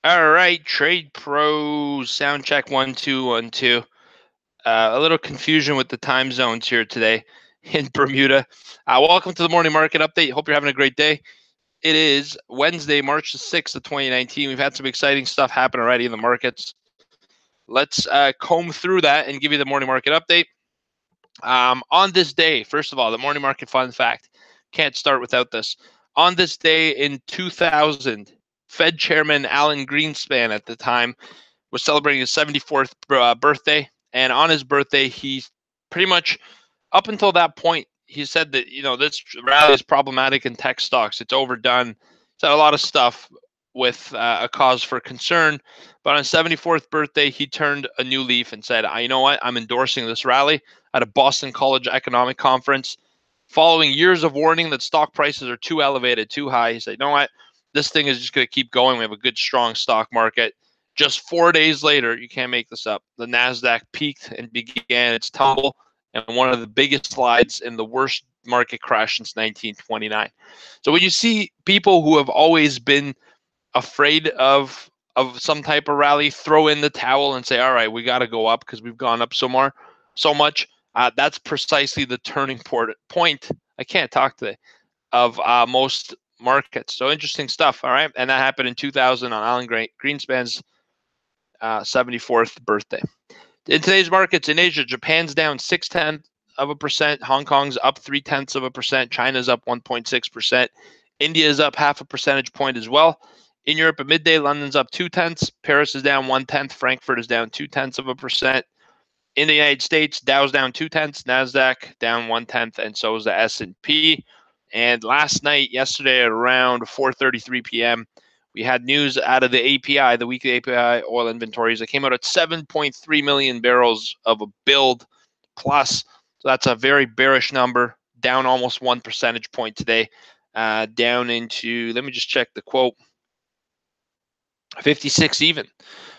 All right, Trade Pro sound check 1 2 1 2. A little confusion with the time zones here today in Bermuda. Welcome to the morning market update. Hope you're having a great day. It is Wednesday, March the 6th of 2019. We've had some exciting stuff happen already in the markets. Let's comb through that and give you the morning market update. On this day, first of all, the morning market fun fact. Can't start without this. On this day in 2000, Fed Chairman Alan Greenspan at the time was celebrating his 74th birthday. And on his birthday, he pretty much, up until that point, he said that, this rally is problematic in tech stocks. It's overdone. Said a lot of stuff with a cause for concern. But on his 74th birthday, he turned a new leaf and said, you know what? I'm endorsing this rally at a Boston College Economic Conference. Following years of warning that stock prices are too elevated, too high, he said, you know what? This thing is just going to keep going. We have a good, strong stock market. Just 4 days later, you can't make this up, the NASDAQ peaked and began its tumble, and one of the biggest slides in the worst market crash since 1929. So when you see people who have always been afraid of some type of rally throw in the towel and say, all right, we got to go up because we've gone up so much, that's precisely the turning point. I can't talk today, of most markets. So interesting stuff. All right. And that happened in 2000 on Alan Greenspan's 74th birthday. In today's markets in Asia, Japan's down 0.6%, Hong Kong's up 0.3%, China's up 1.6%, India is up 0.5 percentage point as well. In Europe at midday, London's up 0.2, Paris is down 0.1, Frankfurt is down 0.2%. In the United States, Dow's down 0.2, Nasdaq down 0.1, and so is the S&P. And last night, yesterday at around 4:33 p.m., we had news out of the API, the weekly API oil inventories. It came out at 7.3 million barrels of a build plus. So that's a very bearish number, down almost 1 percentage point today, down into, let me just check the quote, 56 even.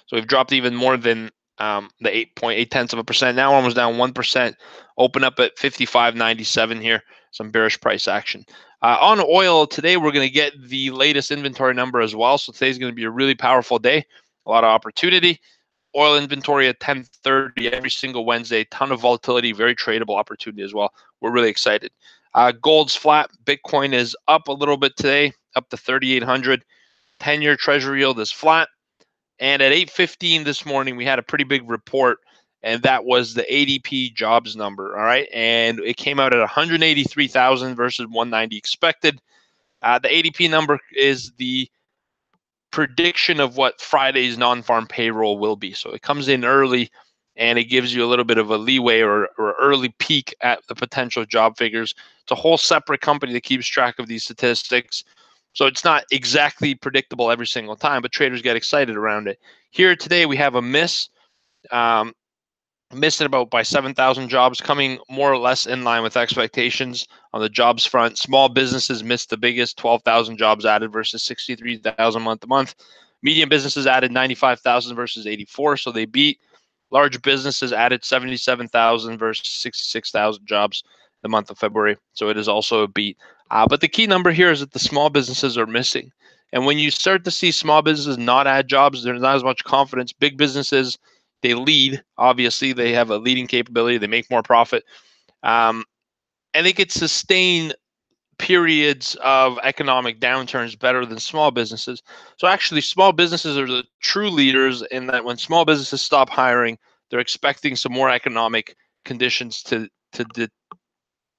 So we've dropped even more than the 8.8%. Now almost down 1%. Open up at 55.97 here. Some bearish price action. On oil today, we're going to get the latest inventory number as well. So today's going to be a really powerful day. A lot of opportunity. Oil inventory at 10:30 every single Wednesday. Ton of volatility, very tradable opportunity as well. We're really excited. Gold's flat. Bitcoin is up a little bit today, up to 3,800. 10-year Treasury yield is flat. And at 8:15 this morning, we had a pretty big report, and that was the ADP jobs number, all right? And it came out at 183,000 versus 190 expected. The ADP number is the prediction of what Friday's non-farm payroll will be. So it comes in early, and it gives you a little bit of a leeway or early peek at the potential job figures. It's a whole separate company that keeps track of these statistics. So it's not exactly predictable every single time, but traders get excited around it. Here today, we have a miss. Missed it about by 7,000 jobs, coming more or less in line with expectations on the jobs front. Small businesses missed the biggest, 12,000 jobs added versus 63,000 month to month. Medium businesses added 95,000 versus 84, so they beat. Large businesses added 77,000 versus 66,000 jobs the month of February, so it is also a beat. But the key number here is that the small businesses are missing. And when you start to see small businesses not add jobs, there's not as much confidence. Big businesses, they lead. Obviously, they have a leading capability. They make more profit. And they could sustain periods of economic downturns better than small businesses. So actually, small businesses are the true leaders in that when small businesses stop hiring, they're expecting some more economic conditions to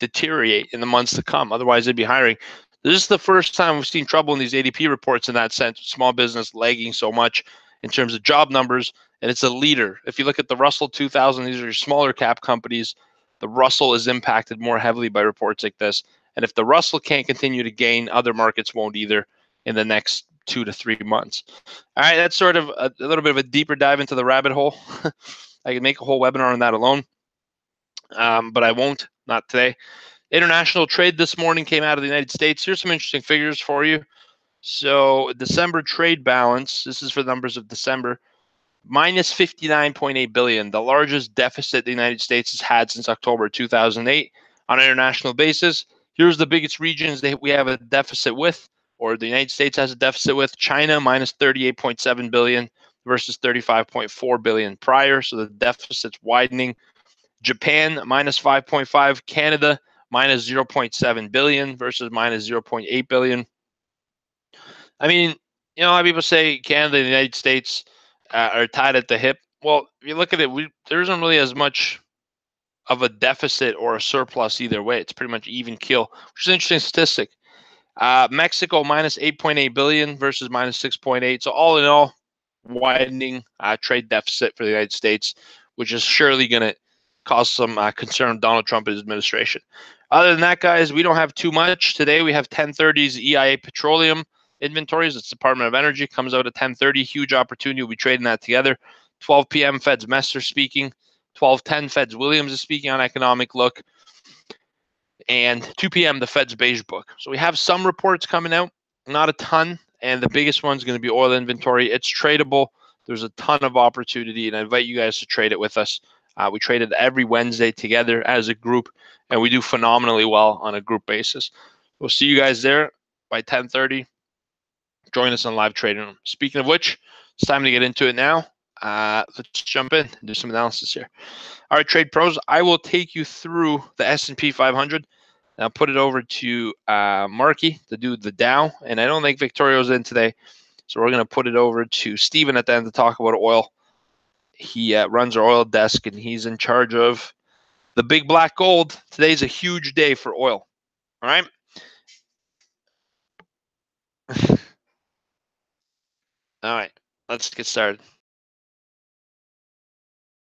deteriorate in the months to come. Otherwise, they'd be hiring. This is the first time we've seen trouble in these ADP reports in that sense, small business lagging so much in terms of job numbers, and it's a leader. If you look at the Russell 2000, these are your smaller cap companies. The Russell is impacted more heavily by reports like this. And if the Russell can't continue to gain, other markets won't either in the next 2 to 3 months. All right, that's sort of a little bit of a deeper dive into the rabbit hole. I could make a whole webinar on that alone, but I won't, not today. International trade this morning came out of the United States. Here's some interesting figures for you. So December trade balance, this is for the numbers of December, minus 59.8 billion, the largest deficit the United States has had since October 2008 on an international basis. Here's the biggest regions that we have a deficit with. or the United States has a deficit with. China minus 38.7 billion versus 35.4 billion prior, so the deficit's widening. Japan minus 5.5, Canada minus 0.7 billion versus minus 0.8 billion. I mean, you know, a lot of people say Canada and the United States are tied at the hip. Well, if you look at it, there isn't really as much of a deficit or a surplus either way. It's pretty much even keel, which is an interesting statistic. Mexico minus 8.8 billion versus minus 6.8. So all in all, widening trade deficit for the United States, which is surely going to cause some concern of Donald Trump and his administration. Other than that, guys, we don't have too much today. We have 10:30's EIA Petroleum inventories. It's Department of Energy. Comes out at 10:30. Huge opportunity. We'll be trading that together. 12 p.m. Fed's Messer speaking. 12:10 Fed's Williams is speaking on economic look. And 2 p.m. the Fed's beige book. So we have some reports coming out, not a ton. And the biggest one's going to be oil inventory. It's tradable. There's a ton of opportunity, and I invite you guys to trade it with us. We trade it every Wednesday together as a group, and we do phenomenally well on a group basis. We'll see you guys there by 10:30. Join us on live trading room. Speaking of which, it's time to get into it now. Let's jump in and do some analysis here. All right, trade pros, I will take you through the S&P 500. I'll put it over to Marky to do the Dow, and I don't think Victorio's in today, so we're going to put it over to Steven at the end to talk about oil. He runs our oil desk, and he's in charge of the big black gold. Today's a huge day for oil. All right? All right, let's get started.